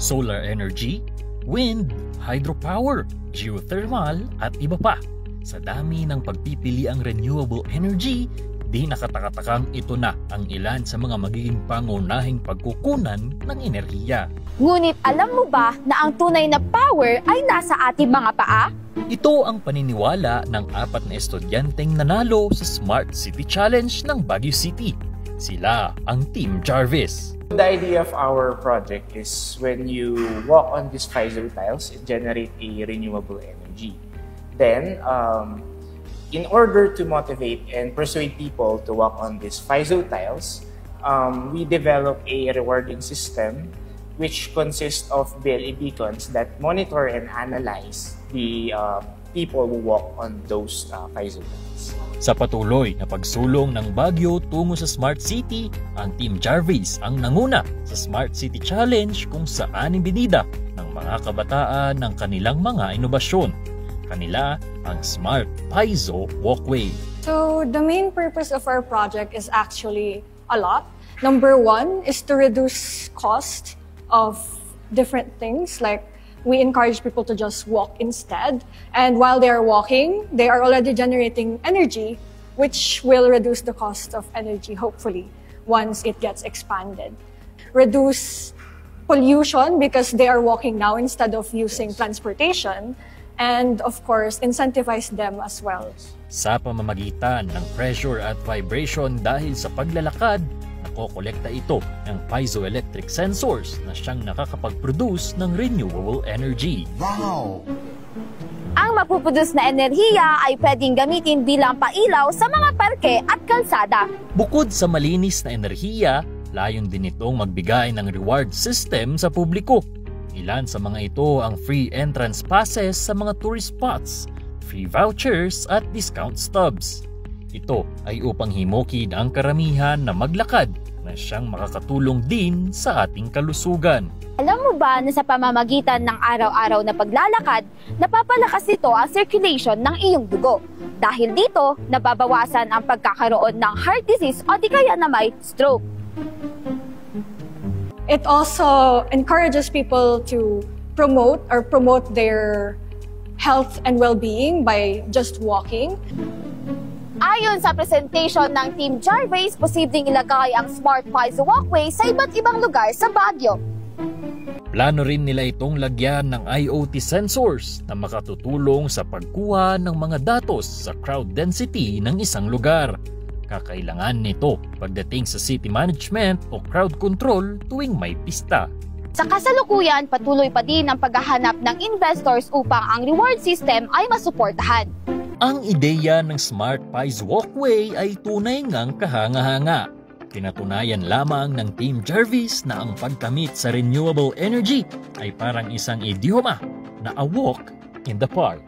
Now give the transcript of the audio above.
solar energy, wind, hydropower, geothermal at iba pa. Sa dami ng pagpipiliang renewable energy, di nakatakatakang ito na ang ilan sa mga magiging pangunahing pagkukunan ng enerhiya. Ngunit alam mo ba na ang tunay na power ay nasa ating mga paa? Ito ang paniniwala ng 4 na estudyanteng nanalo sa Smart City Challenge ng Baguio City. Sila ang Team Jarvis. The idea of our project is when you walk on these piezo tiles, it generates a renewable energy. Then, in order to motivate and persuade people to walk on these piezo tiles, we develop a rewarding system which consists of BLE beacons that monitor and analyze the people who walk on those piezo tiles. Sa patuloy na pagsulong ng Baguio tungo sa Smart City, ang Team Jarvis ang nanguna sa Smart City Challenge kung saan ibinida ng mga kabataan ng kanilang mga inobasyon. Kanila ang Smart Piezo Walkway. So the main purpose of our project is actually a lot. Number 1 is to reduce cost of different things, like we encourage people to just walk instead. And while they are walking, they are already generating energy, which will reduce the cost of energy, hopefully, once it gets expanded. Reduce pollution because they are walking now instead of using transportation. And of course, incentivize them as well. Sa pamamagitan ng pressure at vibration dahil sa paglalakad, nakokolekta ito ng piezoelectric sensors na siyang nakakapag-produce ng renewable energy. Wow! Ang mapuproduce na enerhiya ay pwedeng gamitin bilang pailaw sa mga parke at kalsada. Bukod sa malinis na enerhiya, layon din itong magbigay ng reward system sa publiko. Ilan sa mga ito ang free entrance passes sa mga tourist spots, free vouchers at discount stubs. Ito ay upang himukid ang karamihan na maglakad na siyang makakatulong din sa ating kalusugan. Alam mo ba na sa pamamagitan ng araw-araw na paglalakad, napapalakas ito ang circulation ng iyong dugo. Dahil dito, nababawasan ang pagkakaroon ng heart disease o di kaya na may stroke. It also encourages people to promote their health and well-being by just walking. Ayon sa presentation ng Team Jarvis, posibleng ilagay ang Smart Piezo Walkway sa iba't ibang lugar sa Baguio. Plano rin nila itong lagyan ng IoT sensors na makatutulong sa pagkuha ng mga datos sa crowd density ng isang lugar. Kakailangan nito pagdating sa city management o crowd control tuwing may pista. Sa kasalukuyan, patuloy pa din ang paghahanap ng investors upang ang reward system ay masuportahan. Ang ideya ng Smart Piezo Walkway ay tunay ngang kahanga-hanga. Pinatunayan lamang ng Team Jarvis na ang pagkamit sa renewable energy ay parang isang idioma na a walk in the park.